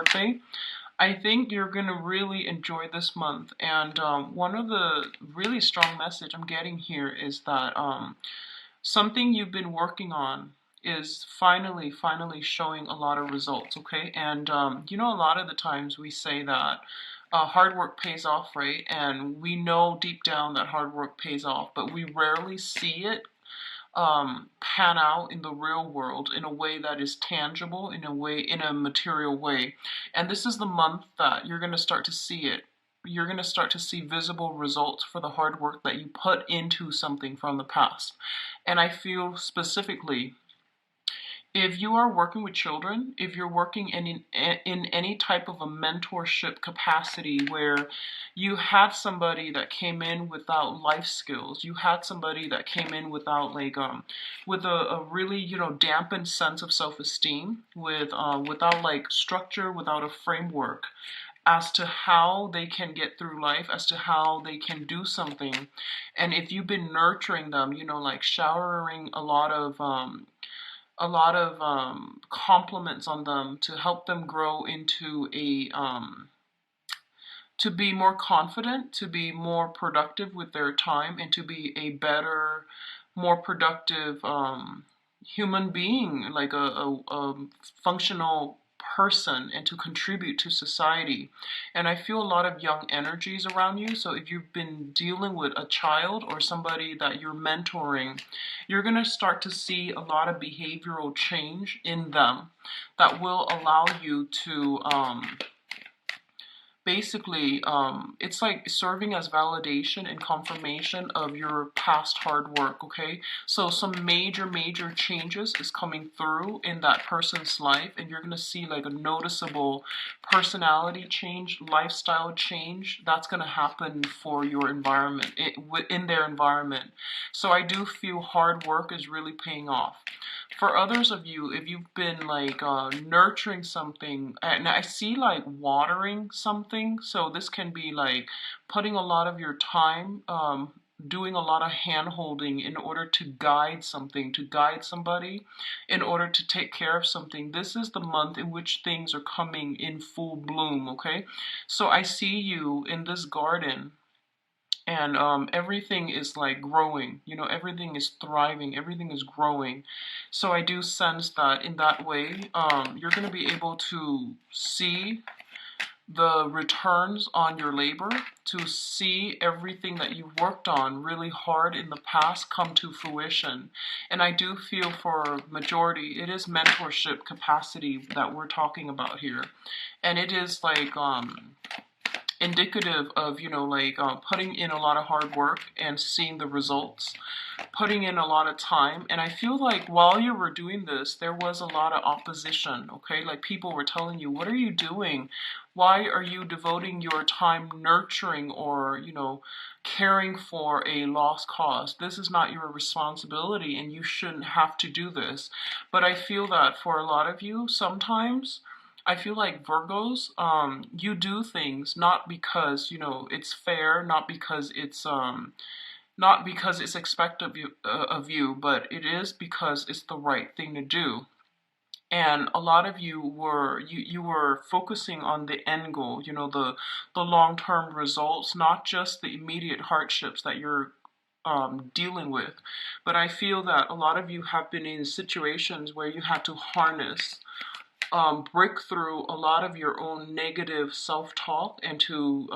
birthday. I think you're going to really enjoy this month. And one of the really strong message I'm getting here is that something you've been working on is finally showing a lot of results, okay? And you know, a lot of the times we say that hard work pays off, right? And we know deep down that hard work pays off, but we rarely see it pan out in the real world in a way that is tangible, in a material way. And this is the month that you're going to start to see it. You're going to start to see visible results for the hard work that you put into something from the past. And I feel specifically, if you are working with children, if you're working in any type of a mentorship capacity where you had somebody that came in without life skills, you had somebody that came in without with a really, you know, dampened sense of self-esteem, without like structure, without a framework as to how they can get through life, as to how they can do something. And if you've been nurturing them, you know, like showering a lot of compliments on them to help them grow into to be more confident, to be more productive with their time, and to be a better, more productive human being, like a functional person, and to contribute to society. And I feel a lot of young energies around you. So if you've been dealing with a child or somebody that you're mentoring, you're going to start to see a lot of behavioral change in them that will allow you to basically, it's like serving as validation and confirmation of your past hard work, okay? So some major changes is coming through in that person's life, and you're going to see like a noticeable personality change, lifestyle change that's going to happen for your environment, in their environment. So I do feel hard work is really paying off. For others of you, if you've been like nurturing something, and I see like watering something, so this can be like putting a lot of your time, doing a lot of hand holding in order to guide something, to guide somebody, in order to take care of something. This is the month in which things are coming in full bloom, okay? So I see you in this garden, and everything is like growing, you know, everything is thriving, everything is growing. So I do sense that in that way, you're going to be able to see the returns on your labor, to see everything that you've worked on really hard in the past come to fruition. And I do feel for majority, it is mentorship capacity that we're talking about here. And it is like indicative of, you know, like putting in a lot of hard work and seeing the results, putting in a lot of time. And I feel like while you were doing this, there was a lot of opposition, okay? Like people were telling you, what are you doing? Why are you devoting your time nurturing or, you know, caring for a lost cause? This is not your responsibility and you shouldn't have to do this. But I feel that for a lot of you, sometimes I feel like Virgos, you do things not because, you know, it's fair, not because it's expected of you, but it is because it's the right thing to do. And a lot of you were you were focusing on the end goal, you know, the long-term results, not just the immediate hardships that you're dealing with. But I feel that a lot of you have been in situations where you had to harness, break through a lot of your own negative self-talk, and to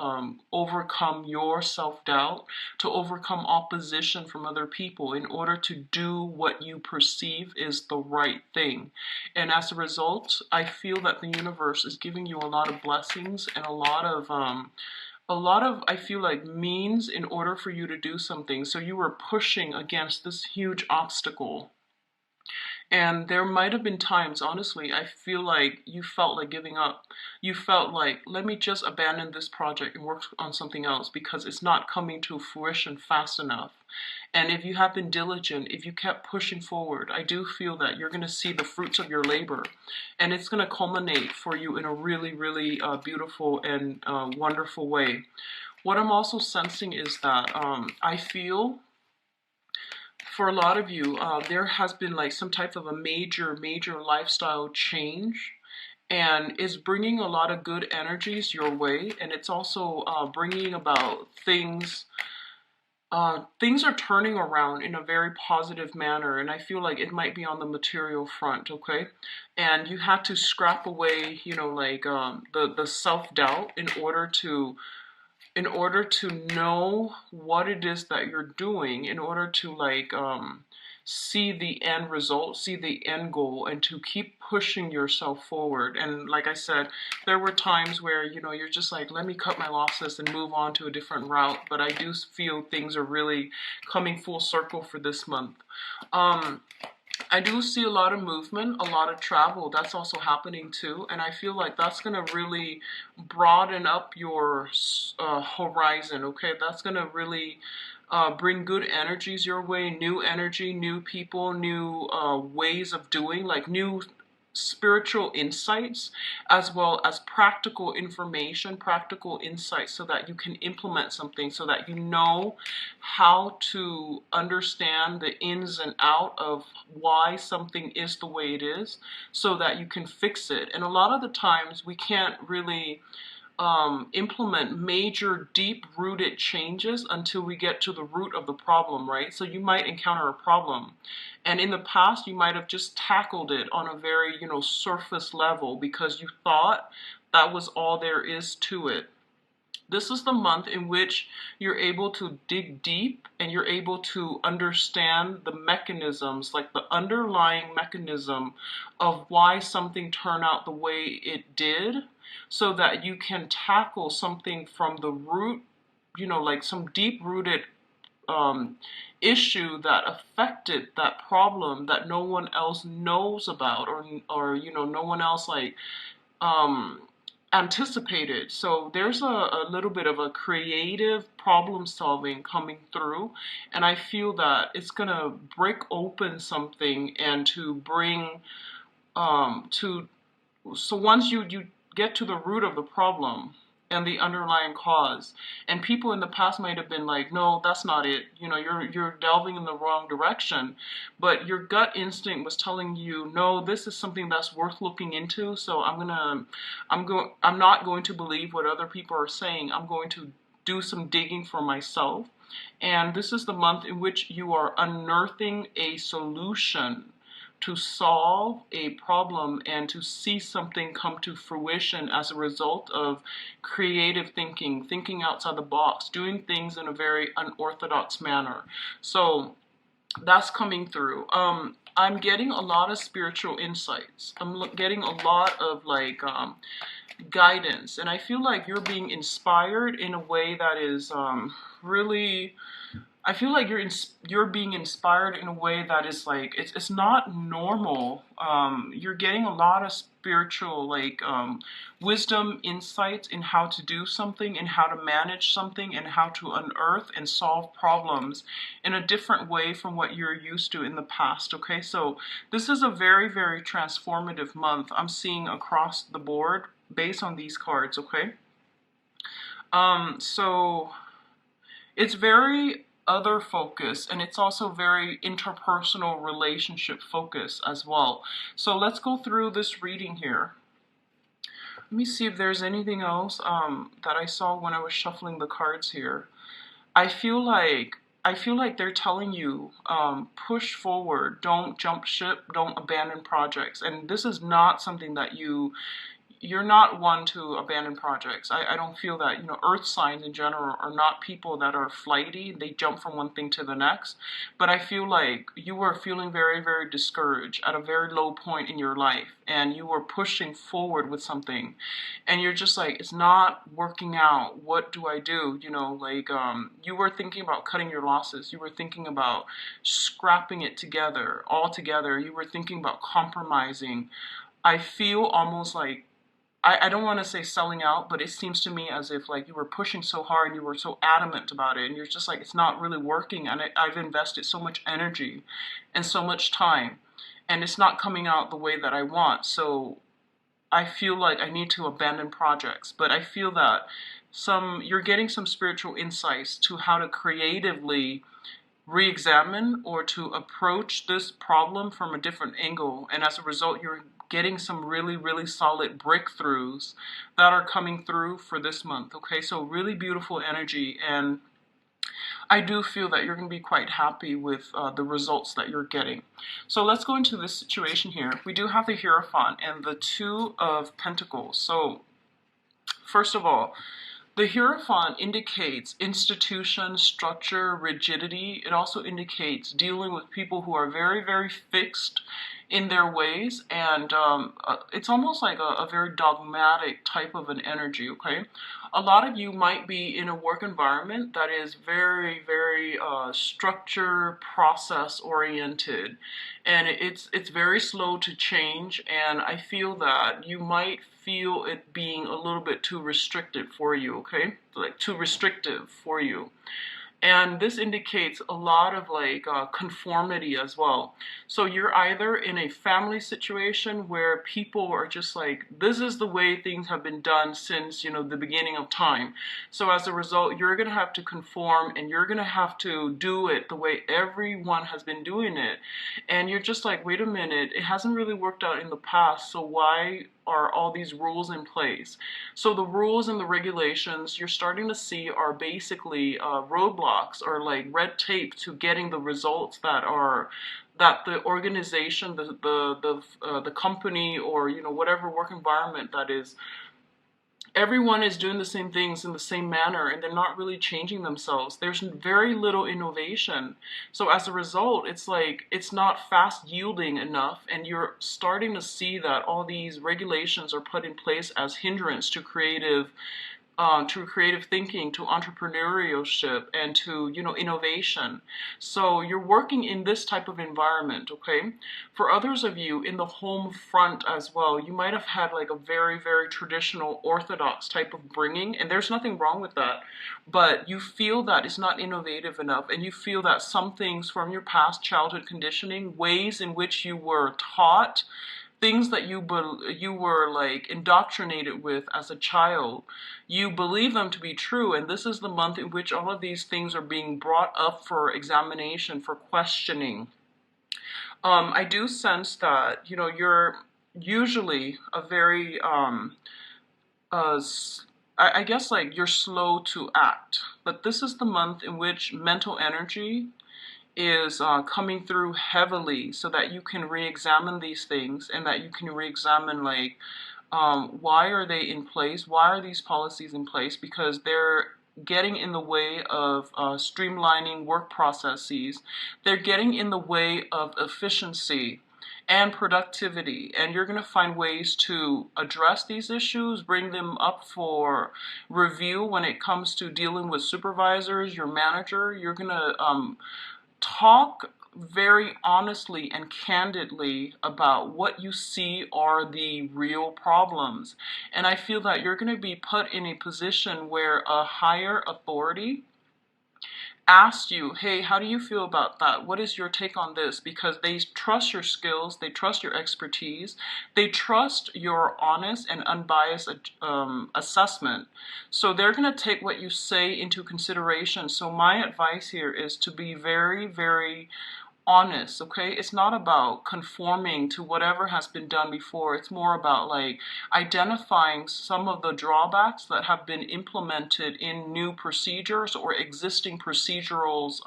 overcome your self-doubt, to overcome opposition from other people in order to do what you perceive is the right thing. And as a result, I feel that the universe is giving you a lot of blessings and a lot of, I feel like, means in order for you to do something. So you were pushing against this huge obstacle. And there might have been times, honestly, I feel like you felt like giving up. You felt like, let me just abandon this project and work on something else because it's not coming to fruition fast enough. And if you have been diligent, if you kept pushing forward, I do feel that you're going to see the fruits of your labor. And it's going to culminate for you in a really beautiful and wonderful way. What I'm also sensing is that I feel for a lot of you, there has been like some type of a major lifestyle change. and is bringing a lot of good energies your way, and it's also bringing about things. Things are turning around in a very positive manner, and I feel like it might be on the material front, okay? And you have to scrap away, like the self doubt in order to know what it is that you're doing, in order to like see the end result, see the end goal, and to keep pushing yourself forward. And like I said, there were times where you're just like, let me cut my losses and move on to a different route. But I do feel things are really coming full circle for this month. um I do see a lot of movement, a lot of travel. That's also happening too. And I feel like that's going to really broaden up your horizon, okay? That's going to really bring good energies your way, new energy, new people, new ways of doing, like new spiritual insights, as well as practical information, practical insights, so that you can implement something, so that you know how to understand the ins and out of why something is the way it is, so that you can fix it. And a lot of the times we can't really implement major deep rooted changes until we get to the root of the problem, right? So you might encounter a problem, and in the past you might have just tackled it on a very surface level because you thought that was all there is to it. This is the month in which you're able to dig deep and you're able to understand the mechanisms, like the underlying mechanism of why something turned out the way it did, so that you can tackle something from the root, like some deep rooted um, issue that affected that problem that no one else knows about, or no one else like um, anticipated. So there's a little bit of a creative problem solving coming through, and I feel that it's gonna break open something and to bring to so once you get to the root of the problem and the underlying cause, and people in the past might have been like, no, that's not it, you're delving in the wrong direction, but your gut instinct was telling you, no, this is something that's worth looking into. So I'm not going to believe what other people are saying. I'm going to do some digging for myself. And this is the month in which you are unearthing a solution to solve a problem and to see something come to fruition as a result of creative thinking, thinking outside the box, doing things in a very unorthodox manner. So that's coming through. I'm getting a lot of spiritual insights. I'm getting a lot of like guidance, and I feel like you're being inspired in a way that is really. I feel like you're being inspired in a way that is like it's not normal. You're getting a lot of spiritual like wisdom, insights in how to do something, and how to manage something, and how to unearth and solve problems in a different way from what you're used to in the past. Okay, so this is a very, very transformative month I'm seeing across the board based on these cards. Okay, so it's very other focus, and it's also very interpersonal relationship focus as well. So let's go through this reading here. Let me see if there's anything else that I saw when I was shuffling the cards here. I feel like they're telling you, push forward, don't jump ship, don't abandon projects. And this is not something that you're not one to abandon projects. I don't feel that. Earth signs in general are not people that are flighty. They jump from one thing to the next. But I feel like you were feeling very, very discouraged at a very low point in your life, and you were pushing forward with something, and you're just like, it's not working out. What do I do? You were thinking about cutting your losses. You were thinking about scrapping it together, all together. You were thinking about compromising. I feel almost like, I don't want to say selling out, but it seems to me as if like you were pushing so hard and you were so adamant about it, and you're just like, it's not really working, and I've invested so much energy and so much time, and it's not coming out the way that I want. So I feel like I need to abandon projects. But I feel that you're getting some spiritual insights to how to creatively re-examine or to approach this problem from a different angle, and as a result you're getting some really, really solid breakthroughs that are coming through for this month. Okay, so really beautiful energy, and I do feel that you're going to be quite happy with the results that you're getting. So let's go into this situation here. We do have the Hierophant and the Two of Pentacles. So first of all, the Hierophant indicates institution, structure, rigidity. It also indicates dealing with people who are very, very fixed in their ways, and it's almost like a very dogmatic type of an energy, okay? A lot of you might be in a work environment that is very, very structure, process oriented, and it's very slow to change, and I feel that you might feel it being a little bit too restricted for you, okay? Like too restrictive for you. And this indicates a lot of like conformity as well. So you're either in a family situation where people are just like, this is the way things have been done since, you know, the beginning of time. So as a result, you're going to have to conform, and you're going to have to do it the way everyone has been doing it. And you're just like, wait a minute, it hasn't really worked out in the past, so why are all these rules in place? So the rules and the regulations you're starting to see are basically roadblocks, or like red tape to getting the results that the organization, the company, or you know, whatever work environment that is, everyone is doing the same things in the same manner, and they're not really changing themselves. There's very little innovation. So as a result, it's like it's not fast yielding enough, and you're starting to see that all these regulations are put in place as hindrance to creative thinking, to entrepreneurship, and to, you know, innovation. So you're working in this type of environment, okay? For others of you in the home front as well, you might have had like a very, very traditional orthodox type of bringing, and there's nothing wrong with that, but you feel that it's not innovative enough, and you feel that some things from your past childhood conditioning, ways in which you were taught, things that you were like indoctrinated with as a child, you believe them to be true, and this is the month in which all of these things are being brought up for examination, for questioning. I do sense that, you know, you're usually a very I guess like you're slow to act, but this is the month in which mental energy is coming through heavily, so that you can re-examine these things, and that you can re-examine like why are they in place, why are these policies in place, because they're getting in the way of streamlining work processes, they're getting in the way of efficiency and productivity, and you're going to find ways to address these issues, bring them up for review when it comes to dealing with supervisors, your manager. You're going to talk very honestly and candidly about what you see are the real problems. And I feel that you're going to be put in a position where a higher authority asked you, hey, how do you feel about that? What is your take on this? Because they trust your skills, they trust your expertise, they trust your honest and unbiased assessment. So they're going to take what you say into consideration. So my advice here is to be very, very honest, okay? It's not about conforming to whatever has been done before. It's more about like identifying some of the drawbacks that have been implemented in new procedures or existing procedurals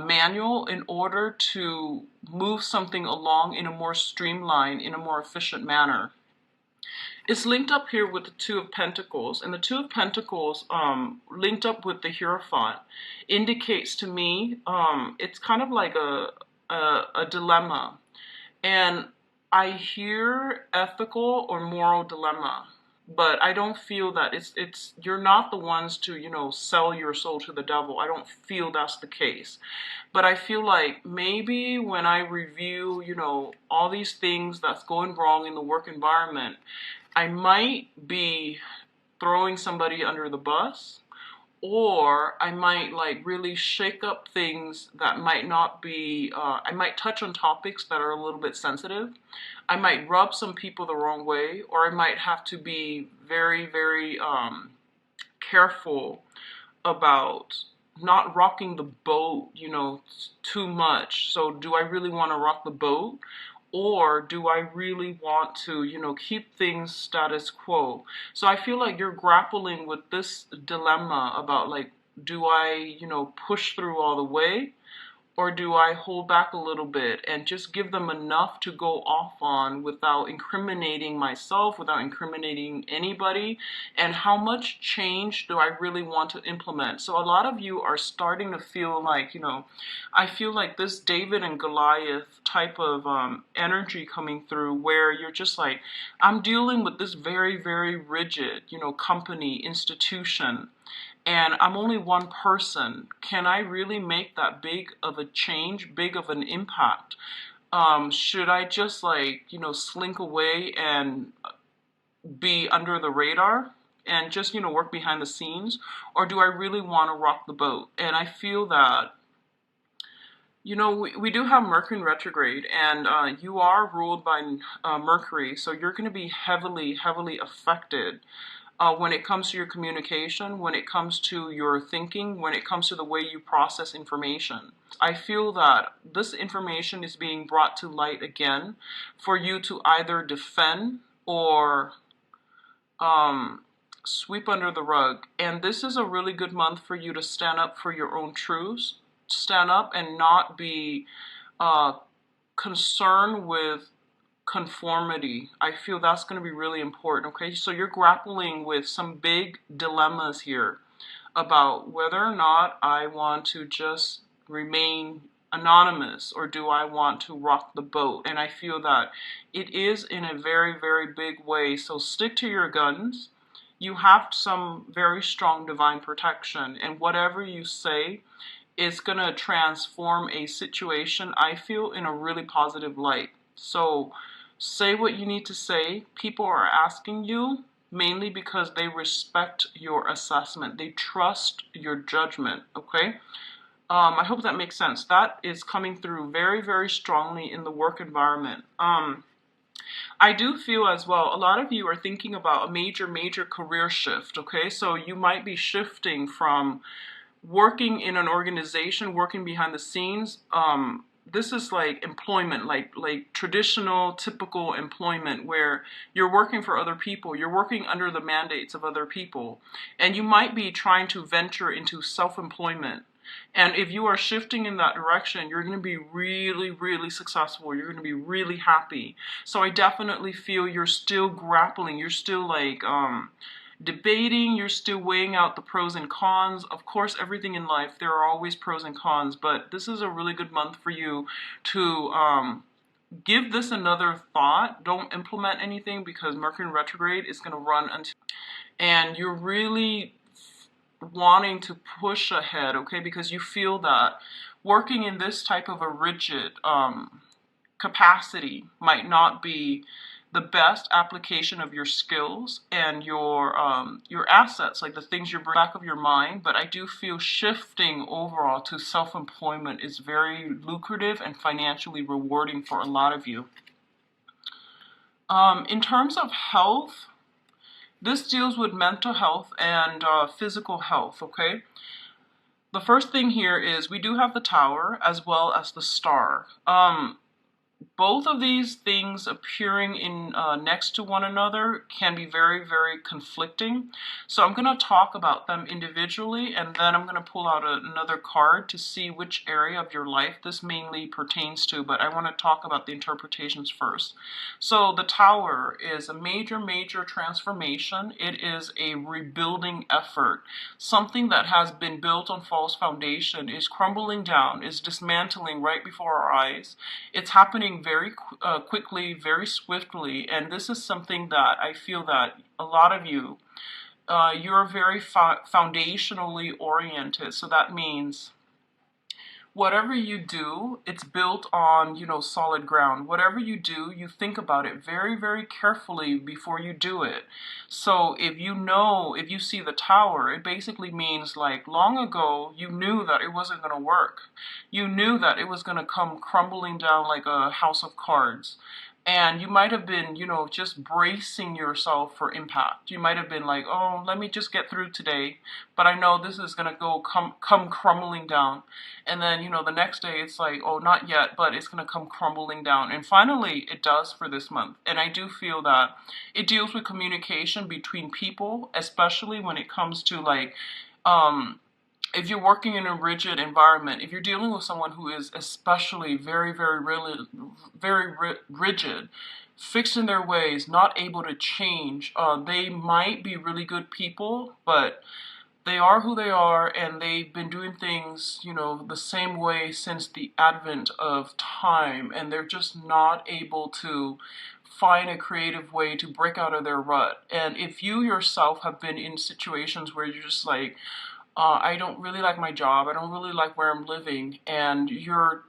manual, in order to move something along in a more streamlined, in a more efficient manner. It's linked up here with the Two of Pentacles, and the Two of Pentacles linked up with the Hierophant indicates to me it's kind of like a dilemma, and I hear ethical or moral dilemma, but I don't feel that it's you're not the ones to, you know, sell your soul to the devil. I don't feel that's the case. But I feel like maybe when I review, you know, all these things that's going wrong in the work environment, I might be throwing somebody under the bus, or I might like really shake up things that might not be, I might touch on topics that are a little bit sensitive. I might rub some people the wrong way, or I might have to be very, very careful about not rocking the boat, you know, too much. So do I really want to rock the boat? or do I really want to, keep things status quo? So I feel like you're grappling with this dilemma about like, do I, push through all the way? Or do I hold back a little bit and just give them enough to go off on without incriminating myself, without incriminating anybody? And how much change do I really want to implement? So a lot of you are starting to feel like, I feel like this David and Goliath type of energy coming through where you're just like, I'm dealing with this very, very rigid, company, institution, and I'm only one person. Can I really make that big of a change, big of an impact? Should I just like, slink away and be under the radar and just, work behind the scenes? Or do I really want to rock the boat? And I feel that, we do have Mercury in retrograde, and you are ruled by Mercury, so you're going to be heavily, heavily affected when it comes to your communication, when it comes to your thinking, when it comes to the way you process information. I feel that this information is being brought to light again for you to either defend or sweep under the rug. And this is a really good month for you to stand up for your own truths, stand up and not be concerned with conformity. I feel that's going to be really important, okay? So you're grappling with some big dilemmas here about whether or not I want to just remain anonymous or do I want to rock the boat. And I feel that it is in a very, very big way. So stick to your guns. You have some very strong divine protection, and whatever you say is going to transform a situation, I feel, in a really positive light. So say what you need to say. People are asking you mainly because they respect your assessment. They trust your judgment, okay? I hope that makes sense. That is coming through very, very strongly in the work environment. I do feel as well, a lot of you are thinking about a major, major career shift, okay? So you might be shifting from working in an organization, working behind the scenes. This is like employment, like traditional, typical employment where you're working for other people. You're working under the mandates of other people. And you might be trying to venture into self-employment. And if you are shifting in that direction, you're going to be really, really successful. You're going to be really happy. So I definitely feel you're still grappling. You're still like debating. You're still weighing out the pros and cons. Of course, everything in life, there are always pros and cons. But this is a really good month for you to give this another thought. Don't implement anything because Mercury in retrograde is going to run until, and you're really wanting to push ahead, okay, because you feel that working in this type of a rigid capacity might not be the best application of your skills and your assets, like the things you're back of your mind. But I do feel shifting overall to self-employment is very lucrative and financially rewarding for a lot of you. In terms of health, this deals with mental health and physical health, okay? The first thing here is we do have the Tower as well as the Star. Both of these things appearing in next to one another can be very, very conflicting. So I'm going to talk about them individually, and then I'm going to pull out another card to see which area of your life this mainly pertains to, but I want to talk about the interpretations first. So the Tower is a major, major transformation. It is a rebuilding effort. Something that has been built on false foundation is crumbling down, is dismantling right before our eyes. It's happening very quickly, very swiftly, and this is something that I feel that a lot of you, you're very foundationally oriented. So that means whatever you do, it's built on, solid ground. Whatever you do, you think about it very, very carefully before you do it. So if you see the Tower, it basically means like long ago, you knew that it wasn't going to work. You knew that it was going to come crumbling down like a house of cards. And you might have been, just bracing yourself for impact. You might have been like, oh, let me just get through today, but I know this is gonna come crumbling down. And then, the next day it's like, oh, not yet, but it's gonna come crumbling down. And finally it does for this month. And I do feel that it deals with communication between people, especially when it comes to like um if you're working in a rigid environment, if you're dealing with someone who is especially very, very, really, very rigid, fixed in their ways, not able to change, they might be really good people, but they are who they are, and they've been doing things, the same way since the advent of time, and they're just not able to find a creative way to break out of their rut. And if you yourself have been in situations where you're just like, I don't really like my job, I don't really like where I'm living, and you're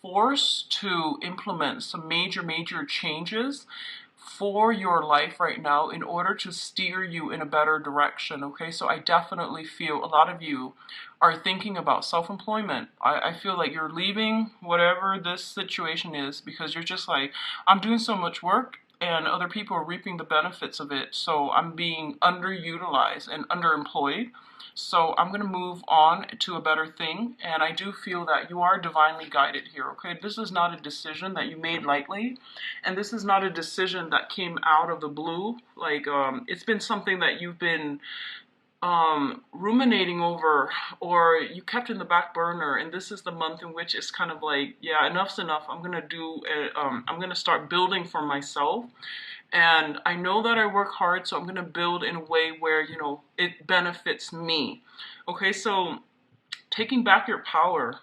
forced to implement some major, major changes for your life right now in order to steer you in a better direction. Okay, so I definitely feel a lot of you are thinking about self-employment. I feel like you're leaving whatever this situation is because you're just like, I'm doing so much work and other people are reaping the benefits of it, so I'm being underutilized and underemployed. So I'm going to move on to a better thing, and I do feel that you are divinely guided here, okay? This is not a decision that you made lightly, and this is not a decision that came out of the blue. Like, it's been something that you've been ruminating over, or you kept in the back burner, and this is the month in which it's kind of like, yeah, enough's enough. I'm gonna start building for myself, and I know that I work hard, so I'm gonna build in a way where it benefits me. Okay, so taking back your power,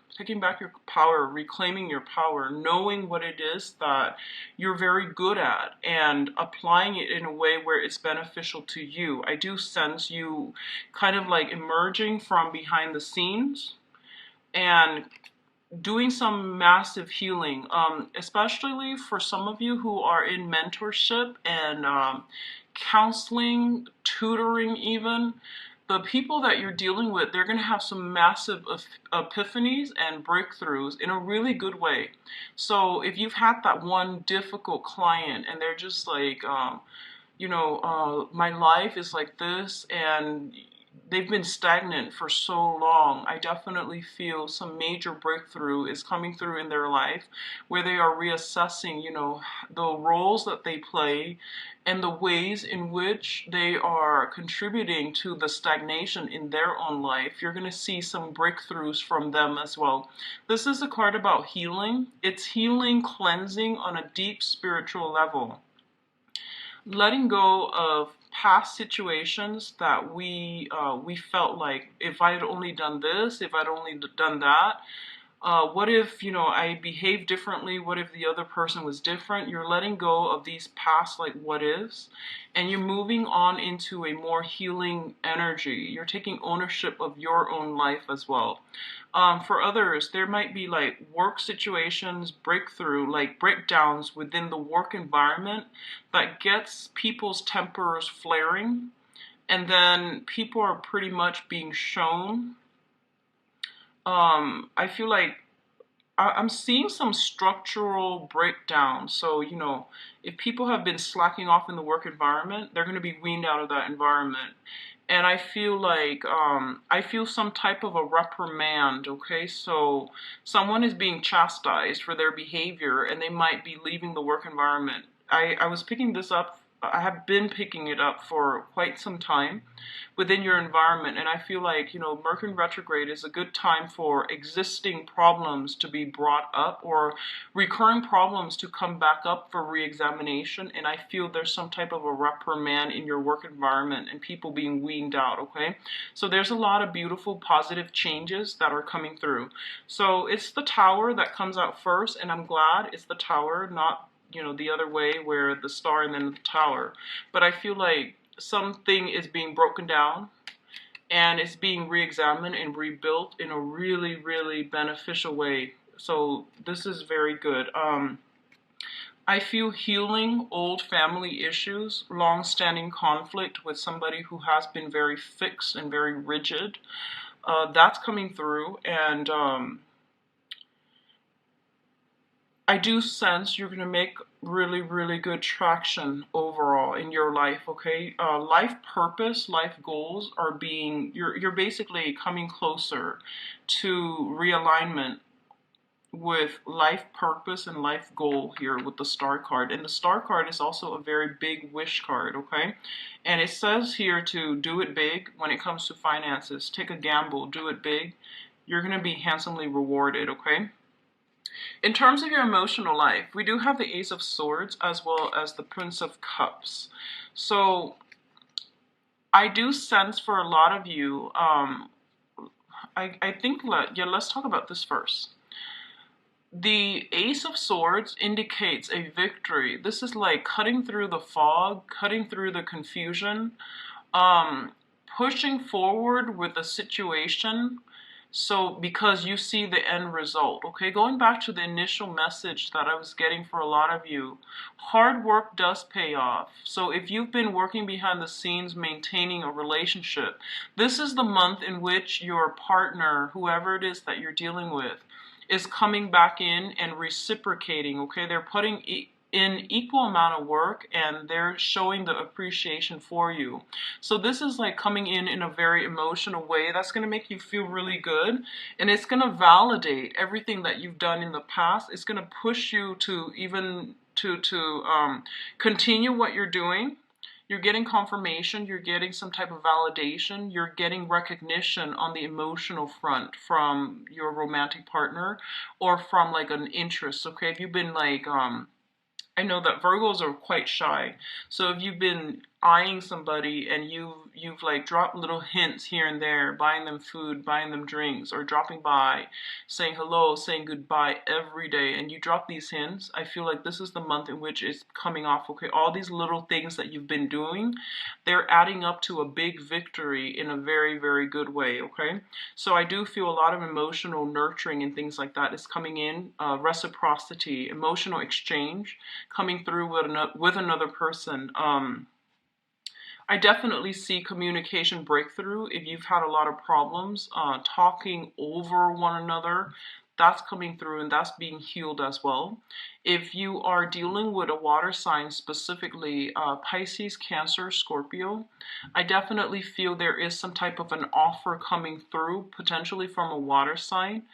reclaiming your power, knowing what it is that you're very good at and applying it in a way where it's beneficial to you. I do sense you kind of like emerging from behind the scenes and doing some massive healing, especially for some of you who are in mentorship and counseling, tutoring even. The people that you're dealing with, they're going to have some massive epiphanies and breakthroughs in a really good way. So if you've had that one difficult client and they're just like, my life is like this, and they've been stagnant for so long, I definitely feel some major breakthrough is coming through in their life where they are reassessing, the roles that they play and the ways in which they are contributing to the stagnation in their own life. You're going to see some breakthroughs from them as well. This is a card about healing. It's healing, cleansing on a deep spiritual level. Letting go of past situations that we felt like, if I had only done this, if I'd only done that, what if, I behaved differently? What if the other person was different? You're letting go of these past, like, what ifs, and you're moving on into a more healing energy. You're taking ownership of your own life as well. For others, there might be like work situations, breakdowns within the work environment that gets people's tempers flaring, and then people are pretty much being shown. I feel like I'm seeing some structural breakdown. So, if people have been slacking off in the work environment, they're going to be weaned out of that environment. And I feel like, I feel some type of a reprimand, okay? So someone is being chastised for their behavior and they might be leaving the work environment. I was picking this up, I have been picking it up for quite some time within your environment, and I feel like, Mercury retrograde is a good time for existing problems to be brought up, or recurring problems to come back up for re-examination, and I feel there's some type of a reprimand in your work environment and people being weaned out, okay? So there's a lot of beautiful positive changes that are coming through. So it's the Tower that comes out first, and I'm glad it's the Tower, not the other way where the Star and then the Tower. But I feel like something is being broken down and it's being re-examined and rebuilt in a really, really beneficial way. So this is very good. I feel healing old family issues, long-standing conflict with somebody who has been very fixed and very rigid. That's coming through, and I do sense you're going to make really, really good traction overall in your life, okay? Life purpose, life goals are being, you're basically coming closer to realignment with life purpose and life goal here with the star card. And the star card is also a very big wish card, okay? And it says here to do it big when it comes to finances. Take a gamble, do it big. You're going to be handsomely rewarded, okay? In terms of your emotional life, we do have the Ace of Swords as well as the Prince of Cups. So I do sense for a lot of you, I think, let's talk about this first. The Ace of Swords indicates a victory. This is like cutting through the fog, cutting through the confusion, pushing forward with a situation. So because you see the end result, okay? Going back to the initial message that I was getting for a lot of you, hard work does pay off. So if you've been working behind the scenes, maintaining a relationship, this is the month in which your partner, whoever it is that you're dealing with, is coming back in and reciprocating, okay? They're putting in equal amount of work and they're showing the appreciation for you. So this is like coming in a very emotional way. That's going to make you feel really good, and it's going to validate everything that you've done in the past. It's going to push you to even to continue what you're doing. You're getting confirmation, you're getting some type of validation, you're getting recognition on the emotional front from your romantic partner or from like an interest, okay? If you've been like I know that Virgos are quite shy. So if you've been eyeing somebody and you've like dropped little hints here and there, buying them food, buying them drinks, or dropping by, saying hello, saying goodbye every day, and you drop these hints, I feel like this is the month in which it's coming off, okay? All these little things that you've been doing, they're adding up to a big victory in a very, very good way, okay? So I do feel a lot of emotional nurturing and things like that is coming in, reciprocity, emotional exchange, coming through with another person. I definitely see communication breakthrough. If you've had a lot of problems talking over one another, that's coming through and that's being healed as well. If you are dealing with a water sign, specifically Pisces, Cancer, Scorpio, I definitely feel there is some type of an offer coming through, potentially from a water sign.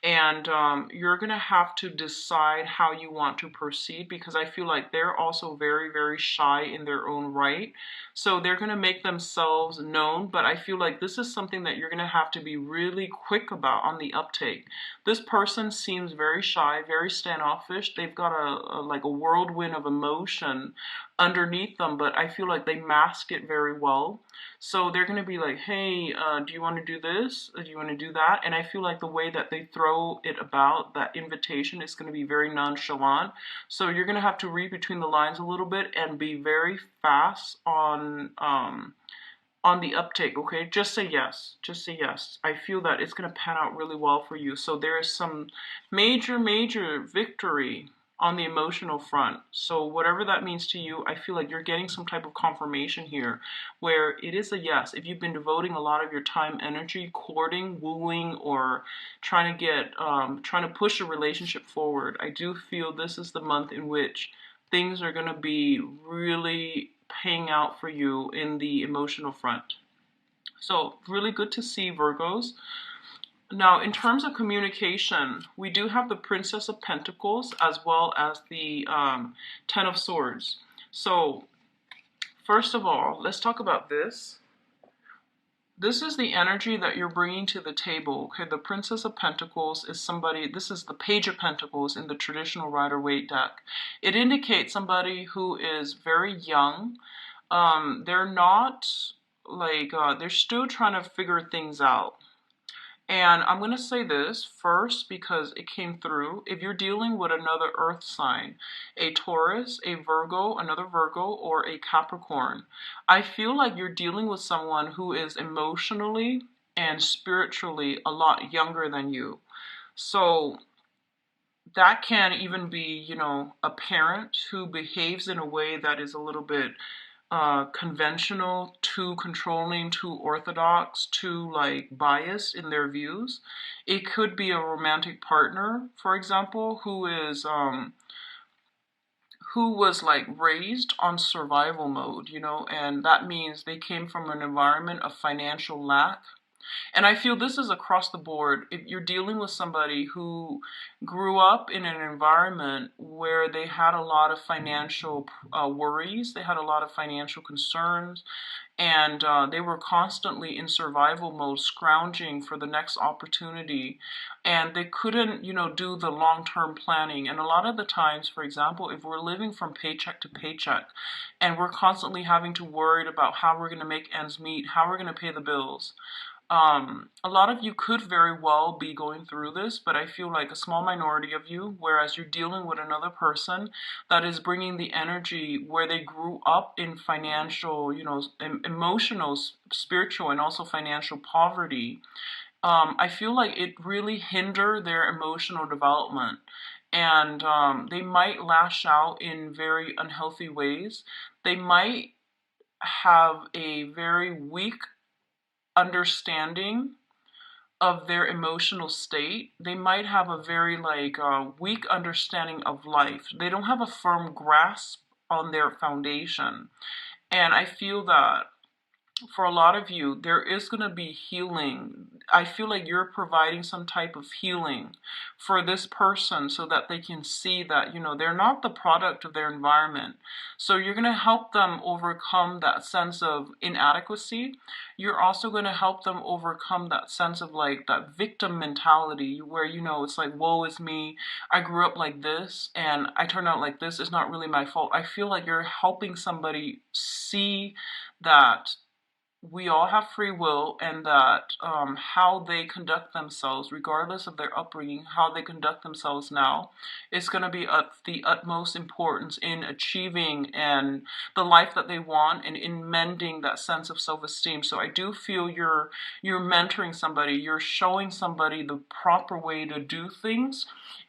And you're going to have to decide how you want to proceed, because I feel like they're also very, very shy in their own right. So they're going to make themselves known, but I feel like this is something that you're going to have to be really quick about on the uptake. This person seems very shy, very standoffish. They've got like a whirlwind of emotion underneath them, but I feel like they mask it very well. So they're going to be like, hey, do you want to do this? Do you want to do that? And I feel like the way that they throw it about, that invitation, is going to be very nonchalant. So you're going to have to read between the lines a little bit and be very fast on the uptake, okay? Just say yes. Just say yes. I feel that it's going to pan out really well for you. So there is some major, major victory on the emotional front. So whatever that means to you, I feel like you're getting some type of confirmation here where it is a yes. If you've been devoting a lot of your time, energy, courting, wooing, or trying to push a relationship forward, I do feel this is the month in which things are going to be really paying out for you in the emotional front. So really good to see, Virgos. Now, in terms of communication, we do have the Princess of Pentacles as well as the Ten of Swords. So, first of all, let's talk about this. This is the energy that you're bringing to the table. Okay, the Princess of Pentacles is somebody, this is the Page of Pentacles in the traditional Rider-Waite deck. It indicates somebody who is very young. They're not like, they're still trying to figure things out. And I'm going to say this first because it came through. If you're dealing with another earth sign, a Taurus, a Virgo, another Virgo, or a Capricorn, I feel like you're dealing with someone who is emotionally and spiritually a lot younger than you. So that can even be, you know, a parent who behaves in a way that is a little bit conventional, too controlling, too orthodox, too like biased in their views. It could be a romantic partner, for example, who was like raised on survival mode, and that means they came from an environment of financial lack. And I feel this is across the board. If you're dealing with somebody who grew up in an environment where they had a lot of financial worries, they had a lot of financial concerns, and they were constantly in survival mode, scrounging for the next opportunity, and they couldn't, do the long-term planning. And a lot of the times, for example, if we're living from paycheck to paycheck, and we're constantly having to worry about how we're going to make ends meet, how we're going to pay the bills, a lot of you could very well be going through this, but I feel like a small minority of you, whereas you're dealing with another person that is bringing the energy where they grew up in financial, emotional, spiritual, and also financial poverty. I feel like it really hindered their emotional development. And they might lash out in very unhealthy ways. They might have a very weak understanding of their emotional state. They might have a very weak understanding of life. They don't have a firm grasp on their foundation. And I feel that for a lot of you, there is going to be healing. I feel like you're providing some type of healing for this person so that they can see that, they're not the product of their environment. So you're going to help them overcome that sense of inadequacy. You're also going to help them overcome that sense of that victim mentality where, it's like, woe is me. I grew up like this and I turned out like this. It's not really my fault. I feel like you're helping somebody see that we all have free will, and that how they conduct themselves, regardless of their upbringing, how they conduct themselves now, is going to be of the utmost importance in achieving and the life that they want, and in mending that sense of self-esteem. So I do feel you're mentoring somebody, you're showing somebody the proper way to do things,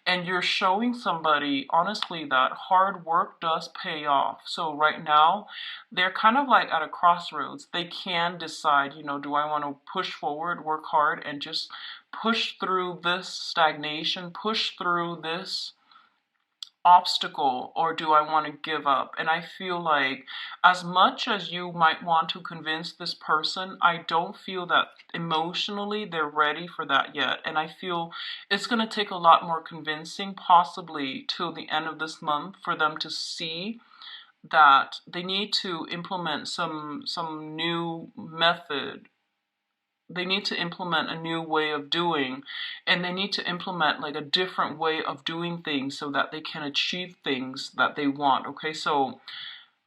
and you're showing somebody, honestly, that hard work does pay off. So right now, they're kind of like at a crossroads. They can decide, do I want to push forward, work hard, and just push through this stagnation, push through this obstacle, or do I want to give up? And I feel like as much as you might want to convince this person, I don't feel that emotionally they're ready for that yet. And I feel it's going to take a lot more convincing, possibly till the end of this month, for them to see that they need to implement some new method. They need to implement a new way of doing, and they need to implement a different way of doing things so that they can achieve things that they want. Okay, so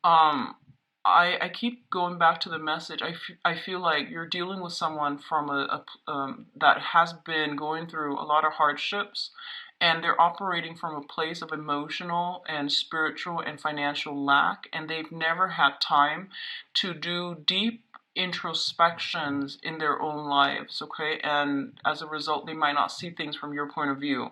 I keep going back to the message. I feel like you're dealing with someone from that has been going through a lot of hardships, and they're operating from a place of emotional and spiritual and financial lack, and they've never had time to do deep introspections in their own lives, okay? And as a result, they might not see things from your point of view.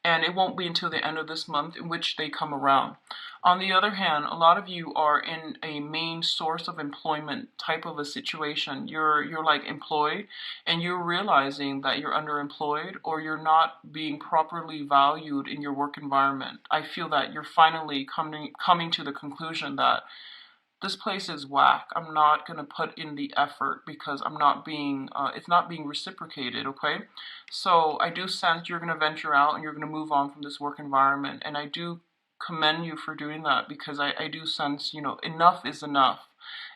And it won't be until the end of this month in which they come around. On the other hand, a lot of you are in a main source of employment type of a situation. You're like employed, and you're realizing that you're underemployed, or you're not being properly valued in your work environment. I feel that you're finally coming to the conclusion that this place is whack. I'm not going to put in the effort because I'm not being, it's not being reciprocated, okay? So I do sense you're going to venture out and you're going to move on from this work environment. And I do commend you for doing that, because I do sense, enough is enough.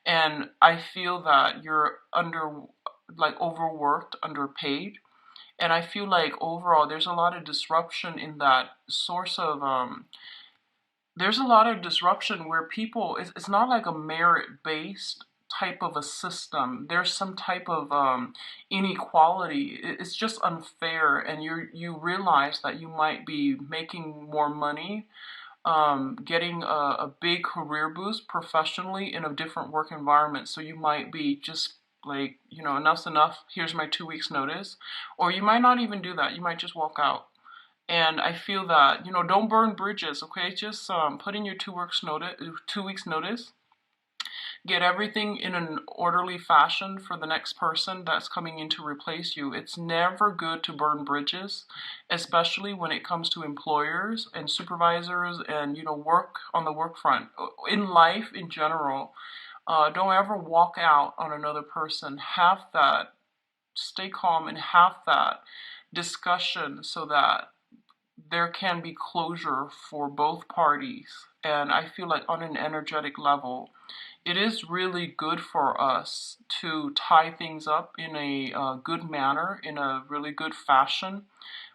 And I feel that you're overworked, underpaid. And I feel like overall there's a lot of disruption in that source of, there's a lot of disruption where people, it's not like a merit-based type of a system. There's some type of inequality. It's just unfair, and you realize that you might be making more money, getting a big career boost professionally in a different work environment. So you might be just enough's enough. Here's my 2 weeks notice. Or you might not even do that. You might just walk out. And I feel that, don't burn bridges, okay? Just put in your 2 weeks notice. get everything in an orderly fashion for the next person that's coming in to replace you. It's never good to burn bridges, especially when it comes to employers and supervisors and, work on the work front. In life in general, don't ever walk out on another person. Have that, stay calm and have that discussion so that there can be closure for both parties. And I feel like on an energetic level, it is really good for us to tie things up in a good manner, in a really good fashion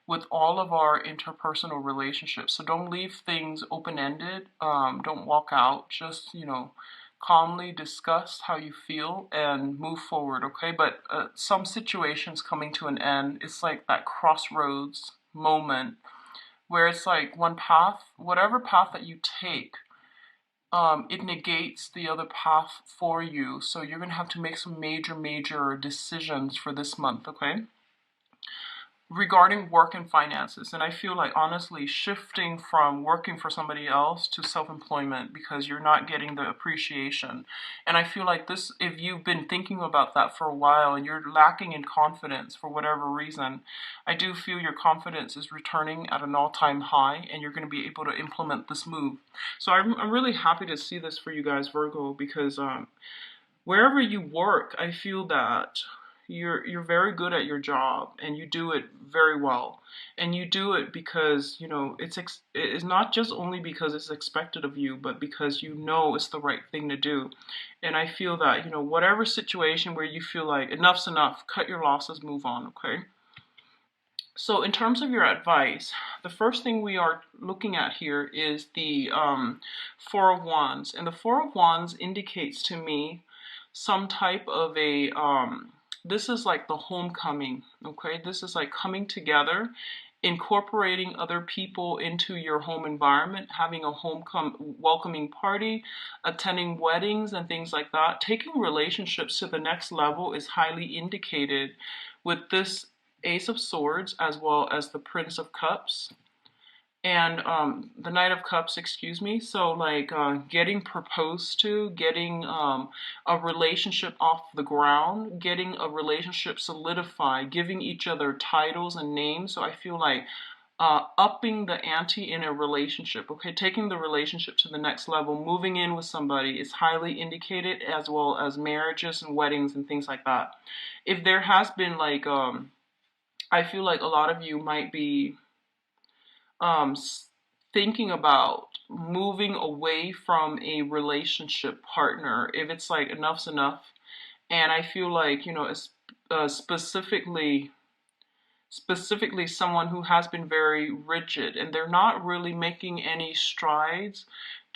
with all of our interpersonal relationships. So don't leave things open-ended. Don't walk out. Just, calmly discuss how you feel and move forward, okay? But some situations coming to an end, it's like that crossroads moment where it's like one path, whatever path that you take, it negates the other path for you. So you're going to have to make some major decisions for this month, okay? Regarding work and finances. And I feel like honestly shifting from working for somebody else to self-employment because you're not getting the appreciation. And I feel like this, if you've been thinking about that for a while and you're lacking in confidence for whatever reason, I do feel your confidence is returning at an all-time high and you're going to be able to implement this move. So I'm really happy to see this for you guys, Virgo, because wherever you work, I feel that you're very good at your job and you do it very well, and you do it because it's not just only because it's expected of you, but because it's the right thing to do. And I feel that whatever situation where you feel like enough's enough, cut your losses, move on, okay? So in terms of your advice, the first thing we are looking at here is the Four of Wands, and the Four of Wands indicates to me some type of a this is like the homecoming, okay? This is like coming together, incorporating other people into your home environment, having a welcoming party, attending weddings and things like that. Taking relationships to the next level is highly indicated with this Ace of Swords as well as the Prince of Cups and the Knight of Cups, excuse me. So like getting proposed to, getting a relationship off the ground, getting a relationship solidified, giving each other titles and names. So I feel like upping the ante in a relationship, okay? Taking the relationship to the next level, moving in with somebody is highly indicated, as well as marriages and weddings and things like that. If there has been like, I feel like a lot of you might be thinking about moving away from a relationship partner, if it's like enough's enough. And I feel like specifically someone who has been very rigid and they're not really making any strides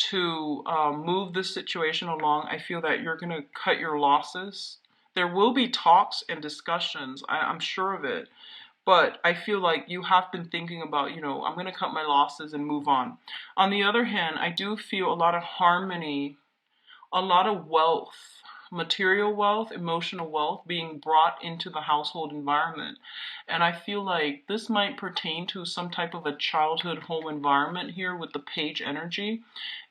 to move this situation along. I feel that you're going to cut your losses. There will be talks and discussions, I'm sure of it. But I feel like you have been thinking about, I'm going to cut my losses and move on. On the other hand, I do feel a lot of harmony, a lot of wealth, material wealth, emotional wealth being brought into the household environment. And I feel like this might pertain to some type of a childhood home environment here with the Page energy.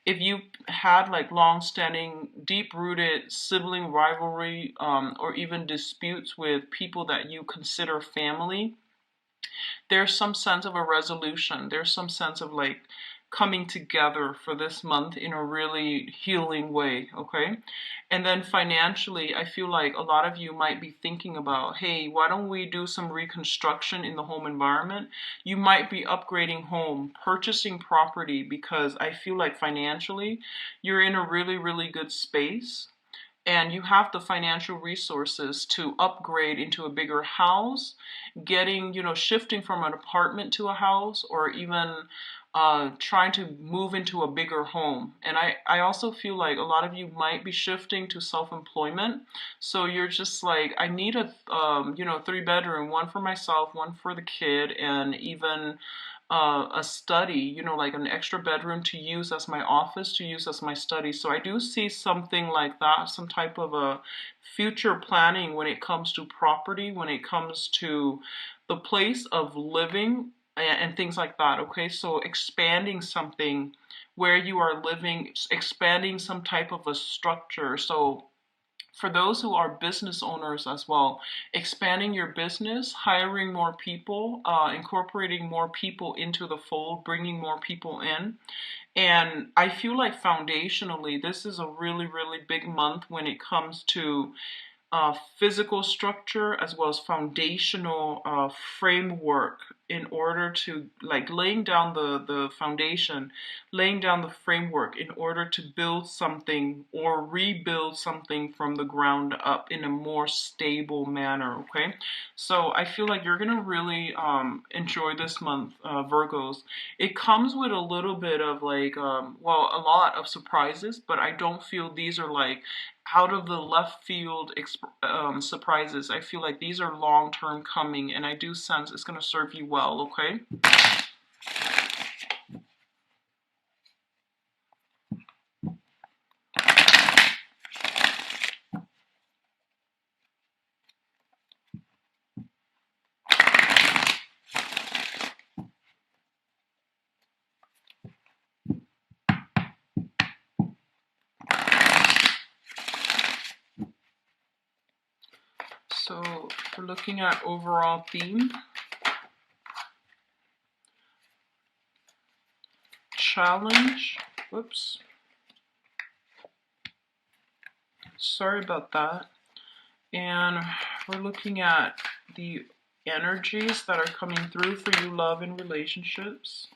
If you had like long-standing, deep-rooted sibling rivalry or even disputes with people that you consider family, there's some sense of a resolution. There's some sense of like coming together for this month in a really healing way, okay? And then financially, I feel like a lot of you might be thinking about, hey, why don't we do some reconstruction in the home environment? You might be upgrading home, purchasing property, because I feel like financially, you're in a really good space. And you have the financial resources to upgrade into a bigger house, shifting from an apartment to a house, or even trying to move into a bigger home. And I also feel like a lot of you might be shifting to self-employment. So you're just like, I need a 3-bedroom, one for myself, one for the kid, and even a study, like an extra bedroom to use as my office, to use as my study. So I do see something like that, some type of a future planning when it comes to property, when it comes to the place of living and things like that, okay? So expanding something where you are living, expanding some type of a structure. So for those who are business owners as well, expanding your business, hiring more people, incorporating more people into the fold, bringing more people in. And I feel like foundationally, this is a really, really big month when it comes to physical structure as well as foundational framework, in order to like laying down the foundation, laying down the framework in order to build something or rebuild something from the ground up in a more stable manner. Okay, so I feel like you're gonna really enjoy this month, Virgos. It comes with a little bit of like well, a lot of surprises, but I don't feel these are like out of the left field surprises. I feel like these are long term coming, and I do sense it's going to serve you well, okay? So we're looking at overall theme, challenge, whoops, sorry about that. And we're looking at the energies that are coming through for you, love and relationships.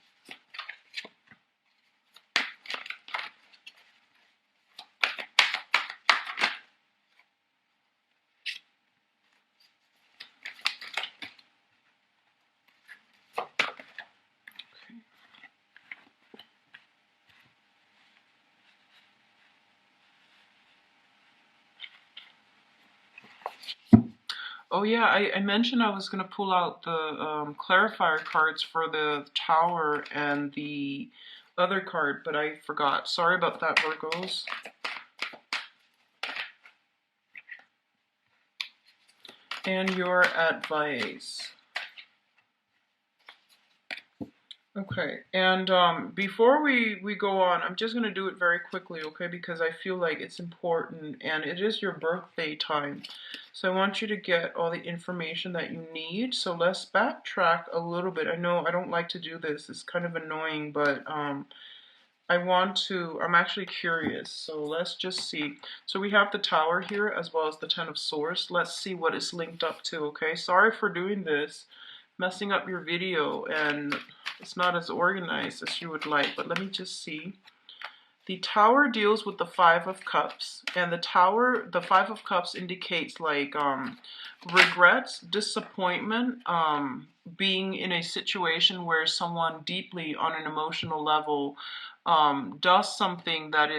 Oh yeah, I mentioned I was going to pull out the clarifier cards for the Tower and the other card, but I forgot. Sorry about that, Virgos. And your advice. Okay, and before we go on, I'm just going to do it very quickly, okay, because I feel like it's important, and it is your birthday time. So I want you to get all the information that you need. So let's backtrack a little bit. I know I don't like to do this. It's kind of annoying, but I'm actually curious. So let's just see. So we have the Tower here as well as the Ten of Swords. Let's see what it's linked up to, okay? Sorry for doing this, messing up your video, and it's not as organized as you would like, but let me just see. The Tower deals with the Five of Cups, and the Five of Cups indicates like regrets, disappointment, being in a situation where someone deeply on an emotional level does something that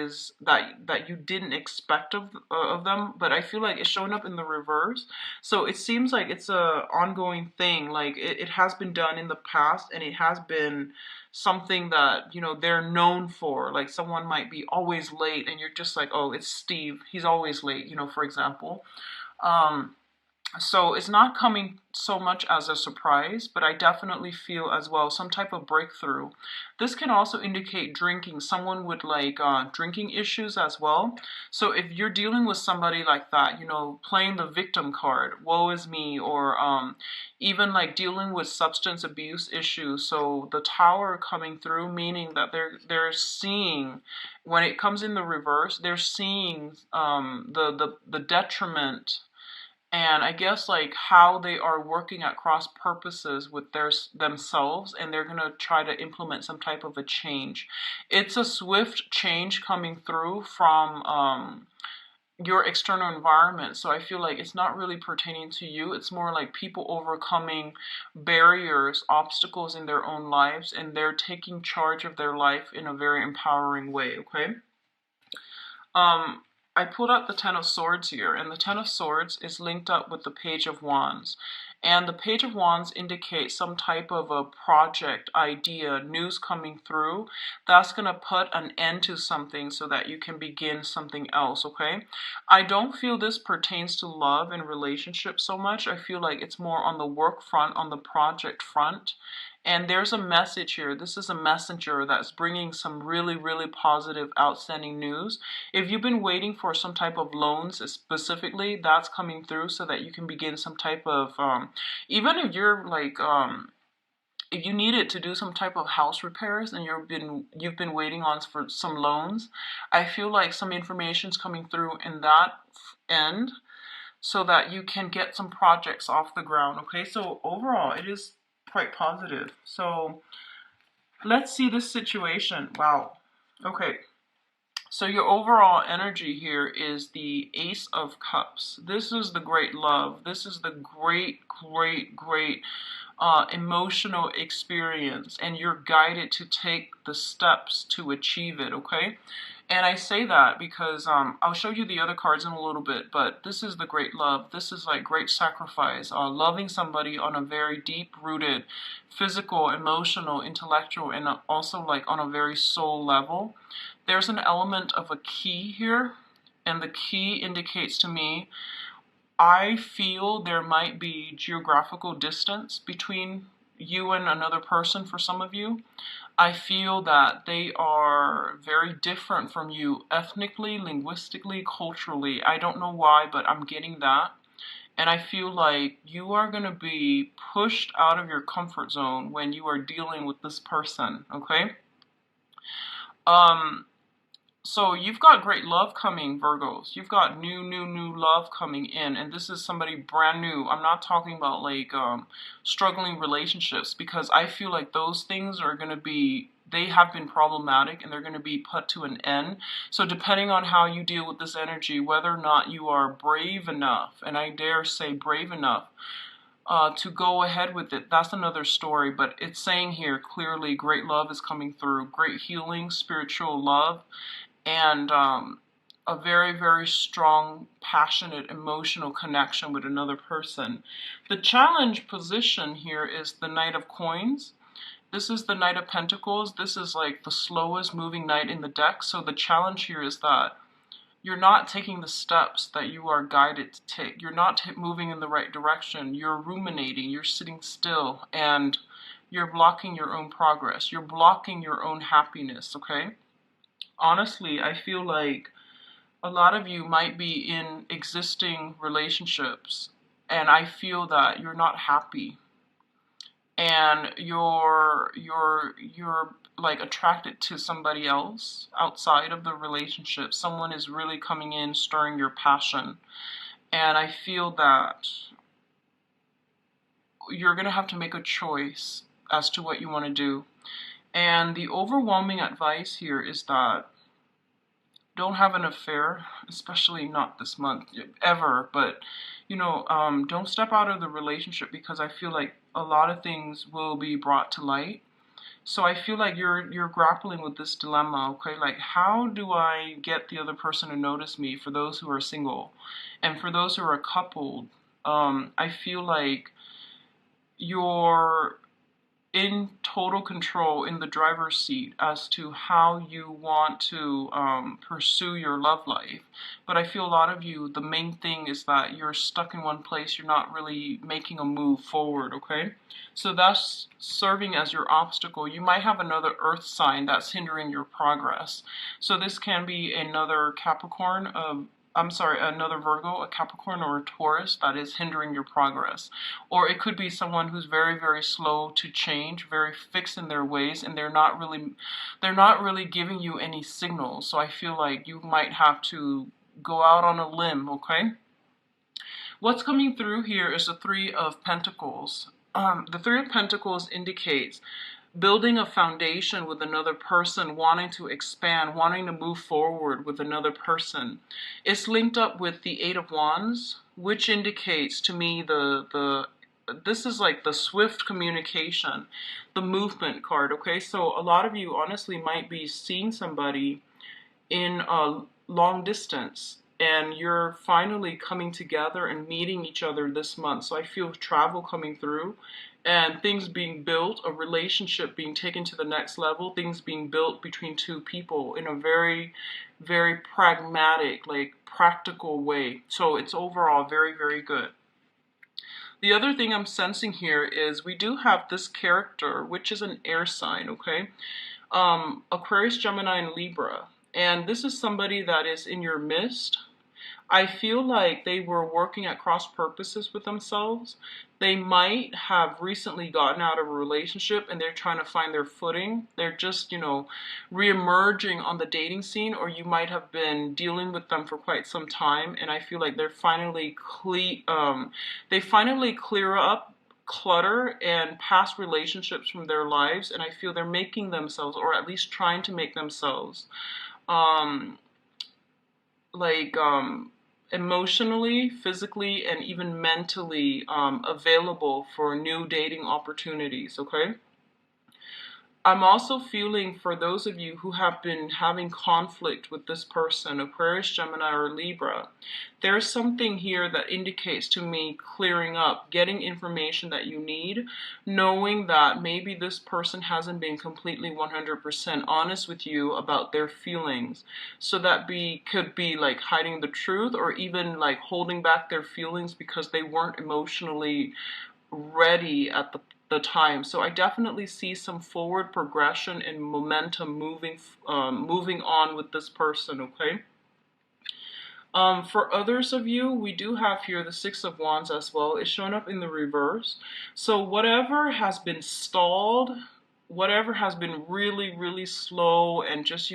you didn't expect of them, but I feel like it's showing up in the reverse. So it seems like it's a ongoing thing. Like it has been done in the past, and it has been something that they're known for. Like someone might be always late, and you're just like, oh, it's Steve. He's always late. For example. So it's not coming so much as a surprise, but I definitely feel as well some type of breakthrough. This can also indicate drinking, someone with like drinking issues as well. So if you're dealing with somebody like that, playing the victim card, woe is me, or even like dealing with substance abuse issues. So the Tower coming through, meaning that they're seeing, when it comes in the reverse, they're seeing the detriment, and I guess like how they are working at cross purposes with themselves, and they're gonna try to implement some type of a change. It's a swift change coming through from your external environment, so I feel like it's not really pertaining to you. It's more like people overcoming barriers, obstacles in their own lives, and they're taking charge of their life in a very empowering way. Okay. I pulled out the Ten of Swords here, and the Ten of Swords is linked up with the Page of Wands. And the Page of Wands indicates some type of a project, idea, news coming through that's going to put an end to something so that you can begin something else, okay? I don't feel this pertains to love and relationships so much. I feel like it's more on the work front, on the project front. And there's a message here. This is a messenger that's bringing some really, really positive, outstanding news. If you've been waiting for some type of loans specifically, that's coming through so that you can begin some type of, even if you're like, if you needed to do some type of house repairs and you've been waiting on for some loans, I feel like some information's coming through in that end so that you can get some projects off the ground. Okay, so overall it is quite positive. So let's see this situation. Wow. Okay, so your overall energy here is the Ace of Cups. This is the great love. This is the great emotional experience, and you're guided to take the steps to achieve it, okay? And I say that because I'll show you the other cards in a little bit, but this is the great love. This is like great sacrifice, loving somebody on a very deep-rooted physical, emotional, intellectual, and also like on a very soul level. There's an element of a key here, and the key indicates to me, I feel there might be geographical distance between you and another person for some of you. I feel that they are very different from you ethnically, linguistically, culturally. I don't know why, but I'm getting that. And I feel like you are going to be pushed out of your comfort zone when you are dealing with this person, okay? So you've got great love coming, Virgos. You've got new love coming in, and this is somebody brand new. I'm not talking about like struggling relationships, because I feel like those things are going to be, they have been problematic and they're going to be put to an end. So depending on how you deal with this energy, whether or not you are brave enough, and I dare say brave enough, to go ahead with it, that's another story. But it's saying here clearly great love is coming through, great healing, spiritual love, and a very strong, passionate, emotional connection with another person. The challenge position here is the Knight of Coins. This is the Knight of Pentacles. This is like the slowest moving knight in the deck. So the challenge here is that you're not taking the steps that you are guided to take. You're not moving in the right direction. You're ruminating. You're sitting still, and you're blocking your own progress. You're blocking your own happiness, okay? Honestly, I feel like a lot of you might be in existing relationships, and I feel that you're not happy, and you're like attracted to somebody else outside of the relationship. Someone is really coming in, stirring your passion, and I feel that you're going to have to make a choice as to what you want to do. And the overwhelming advice here is that don't have an affair, especially not this month, ever. But, you know, don't step out of the relationship, because I feel like a lot of things will be brought to light. So I feel like you're grappling with this dilemma, okay? Like, how do I get the other person to notice me, for those who are single? And for those who are coupled, I feel like you're in total control, in the driver's seat, as to how you want to pursue your love life. But I feel a lot of you, the main thing is that you're stuck in one place. You're not really making a move forward, okay? So that's serving as your obstacle. You might have another earth sign that's hindering your progress. So this can be another Capricorn, another Virgo, a Capricorn, or a Taurus that is hindering your progress. Or it could be someone who's very slow to change, very fixed in their ways, and they're not really giving you any signals. So I feel like you might have to go out on a limb, okay? What's coming through here is the Three of Pentacles. The Three of Pentacles indicates building a foundation with another person, wanting to expand, wanting to move forward with another person. It's linked up with the Eight of Wands, which indicates to me this is like the swift communication, the movement card, okay? So a lot of you honestly might be seeing somebody in a long distance, and you're finally coming together and meeting each other this month. So I feel travel coming through, and things being built, a relationship being taken to the next level, things being built between two people in a very pragmatic, like practical way. So it's overall very good. The other thing I'm sensing here is we do have this character, which is an air sign, okay? Aquarius, Gemini, and Libra. And this is somebody that is in your midst. I feel like they were working at cross purposes with themselves. They might have recently gotten out of a relationship and they're trying to find their footing. They're just, re-emerging on the dating scene, or you might have been dealing with them for quite some time. And I feel like they finally clear up clutter and past relationships from their lives. And I feel they're making themselves, or at least trying to make themselves, um, like emotionally, physically, and even mentally available for new dating opportunities, okay? I'm also feeling for those of you who have been having conflict with this person, Aquarius, Gemini, or Libra, there's something here that indicates to me clearing up, getting information that you need, knowing that maybe this person hasn't been completely 100% honest with you about their feelings. So that could be like hiding the truth, or even like holding back their feelings because they weren't emotionally ready at the time. So I definitely see some forward progression and momentum moving on with this person, okay? For others of you, we do have here the Six of Wands as well. It's shown up in the reverse. So whatever has been stalled, whatever has been really, really slow, and just,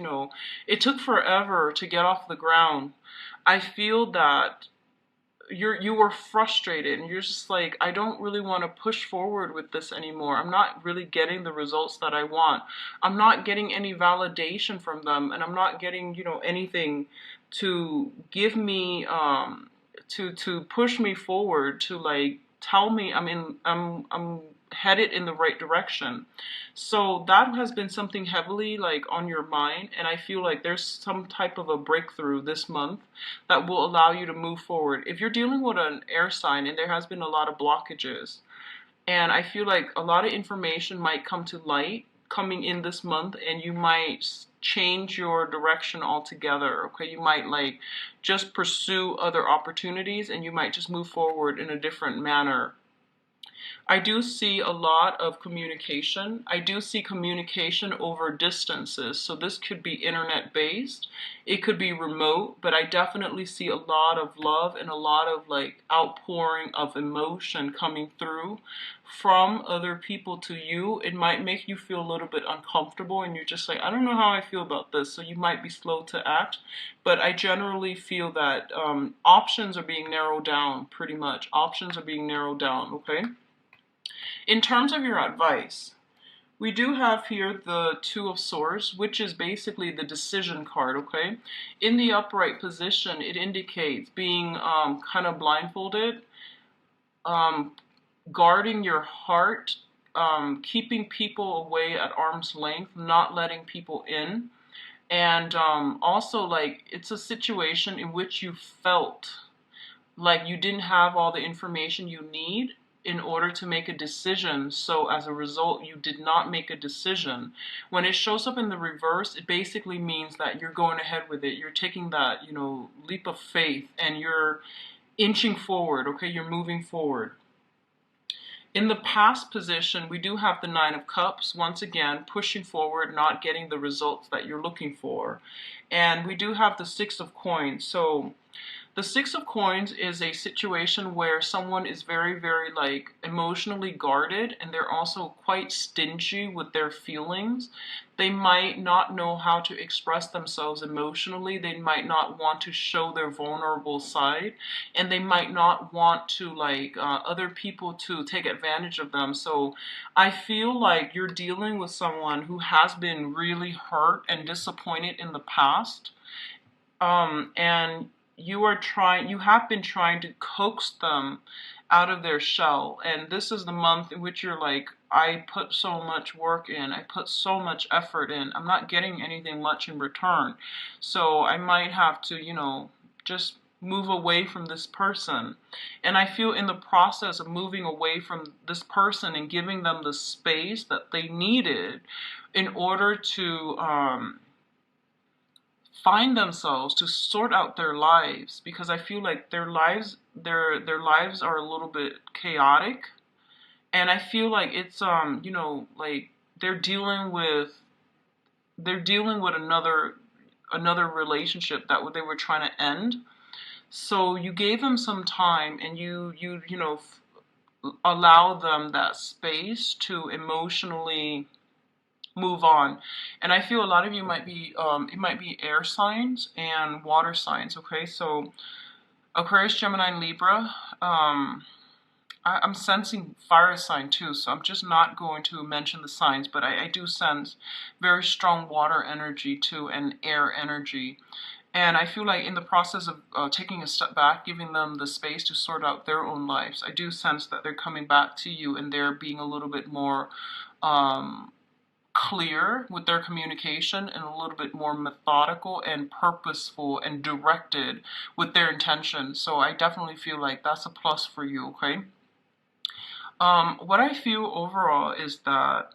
it took forever to get off the ground. I feel that you were frustrated and you're just like, I don't really want to push forward with this anymore. I'm not really getting the results that I want. I'm not getting any validation from them, and I'm not getting, anything to give me to push me forward, to like tell me I'm headed in the right direction. So that has been something heavily like on your mind, and I feel like there's some type of a breakthrough this month that will allow you to move forward. If you're dealing with an air sign and there has been a lot of blockages, and I feel like a lot of information might come to light coming in this month, and you might change your direction altogether, okay? You might like just pursue other opportunities, and you might just move forward in a different manner. I do see a lot of communication. I do see communication over distances. So this could be internet based, it could be remote, but I definitely see a lot of love and a lot of like outpouring of emotion coming through from other people to you. It might make you feel a little bit uncomfortable and you're just like, I don't know how I feel about this. So you might be slow to act, but I generally feel that options are being narrowed down pretty much. Options are being narrowed down, okay? In terms of your advice, we do have here the Two of Swords, which is basically the decision card, okay? In the upright position, it indicates being kind of blindfolded, guarding your heart, keeping people away at arm's length, not letting people in. And also, like, it's a situation in which you felt like you didn't have all the information you need in order to make a decision. So as a result, you did not make a decision. When it shows up in the reverse, it basically means that you're going ahead with it. You're taking that, leap of faith, and you're inching forward, okay? You're moving forward. In the past position, we do have the Nine of Cups, once again, pushing forward, not getting the results that you're looking for. And we do have the Six of Coins. So the Six of Coins is a situation where someone is very, very like emotionally guarded, and they're also quite stingy with their feelings. They might not know how to express themselves emotionally. They might not want to show their vulnerable side, and they might not want to like other people to take advantage of them. So I feel like you're dealing with someone who has been really hurt and disappointed in the past, and you have been trying to coax them out of their shell. And this is the month in which you're like, I put so much work in, I put so much effort in, I'm not getting anything much in return. So I might have to, just move away from this person. And I feel in the process of moving away from this person and giving them the space that they needed in order to find themselves, to sort out their lives, because I feel like their lives, their lives are a little bit chaotic, and I feel like it's like they're dealing with another relationship that they were trying to end. So you gave them some time, and allow them that space to emotionally move on. And I feel a lot of you might be it might be air signs and water signs. Okay, so Aquarius, Gemini, and Libra. I'm sensing fire sign too, so I'm just not going to mention the signs, but I do sense very strong water energy too and air energy. And I feel like in the process of taking a step back, giving them the space to sort out their own lives, I do sense that they're coming back to you and they're being a little bit more clear with their communication and a little bit more methodical and purposeful and directed with their intention. So I definitely feel like that's a plus for you, okay? What I feel overall is that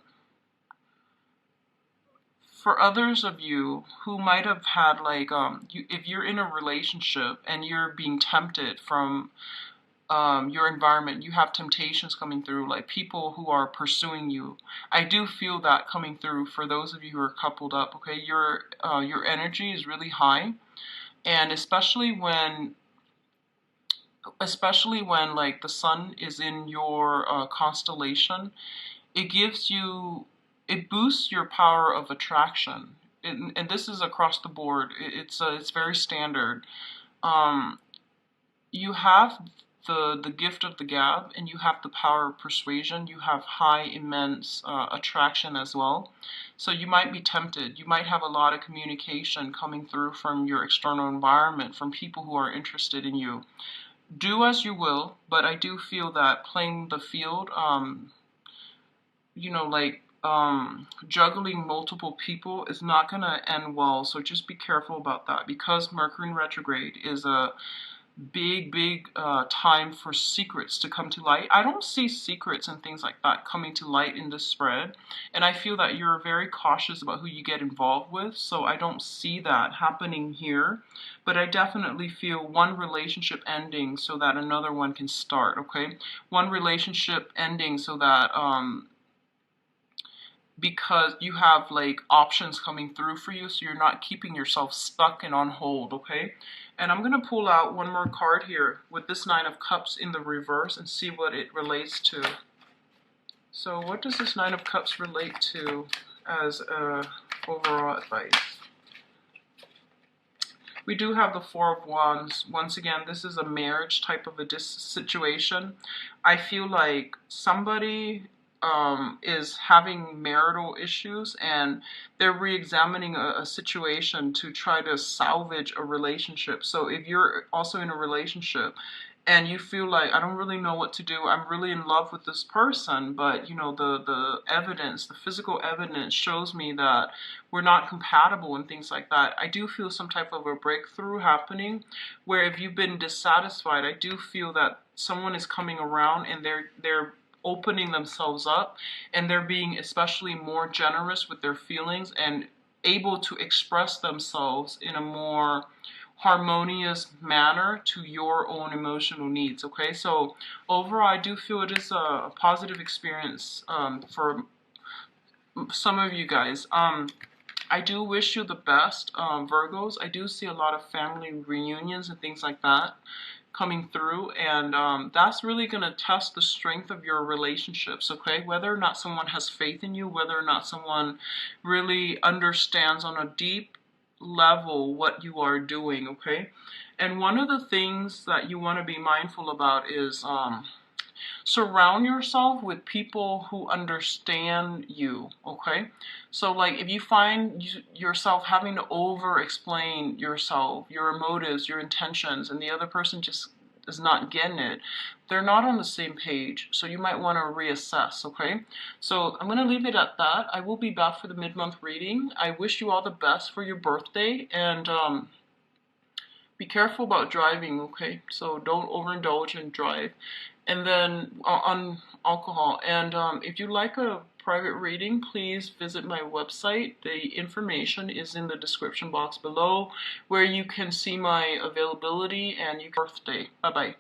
for others of you who might have had like, if you're in a relationship and you're being tempted from your environment, you have temptations coming through, like people who are pursuing you. I do feel that coming through for those of you who are coupled up. Okay, your energy is really high, and especially when like the sun is in your constellation, it boosts your power of attraction. And this is across the board. It's very standard. Um, you have the gift of the gab, and you have the power of persuasion. You have high, immense attraction as well. So you might be tempted. You might have a lot of communication coming through from your external environment, from people who are interested in you. Do as you will, but I do feel that playing the field, like juggling multiple people is not going to end well. So just be careful about that, because Mercury in retrograde is a big time for secrets to come to light. I don't see secrets and things like that coming to light in this spread, and I feel that you're very cautious about who you get involved with, so I don't see that happening here. But I definitely feel one relationship ending so that another one can start. Okay, one relationship ending so that because you have like options coming through for you, so you're not keeping yourself stuck and on hold. Okay, and I'm going to pull out one more card here with this Nine of Cups in the reverse and see what it relates to. So what does this Nine of Cups relate to as overall advice? We do have the Four of Wands. Once again, this is a marriage type of a situation. I feel like somebody is having marital issues, and they're re-examining a situation to try to salvage a relationship. So if you're also in a relationship and you feel like, I don't really know what to do, I'm really in love with this person, but the evidence, the physical evidence shows me that we're not compatible and things like that, I do feel some type of a breakthrough happening, where if you've been dissatisfied, I do feel that someone is coming around and they're opening themselves up, and they're being especially more generous with their feelings and able to express themselves in a more harmonious manner to your own emotional needs. Okay, so overall I do feel it is a positive experience for some of you guys. I do wish you the best, Virgos. I do see a lot of family reunions and things like that coming through, and that's really going to test the strength of your relationships, okay? Whether or not someone has faith in you, whether or not someone really understands on a deep level what you are doing, okay? And one of the things that you want to be mindful about is surround yourself with people who understand you, okay? So like if you find yourself having to over explain yourself, your motives, your intentions, and the other person just is not getting it, they're not on the same page, so you might want to reassess, okay? So I'm going to leave it at that. I will be back for the mid-month reading. I wish you all the best for your birthday, and be careful about driving, okay? So don't overindulge and drive. And then on alcohol. And if you like a private reading, please visit my website. The information is in the description box below, where you can see my availability and your birthday. Bye-bye.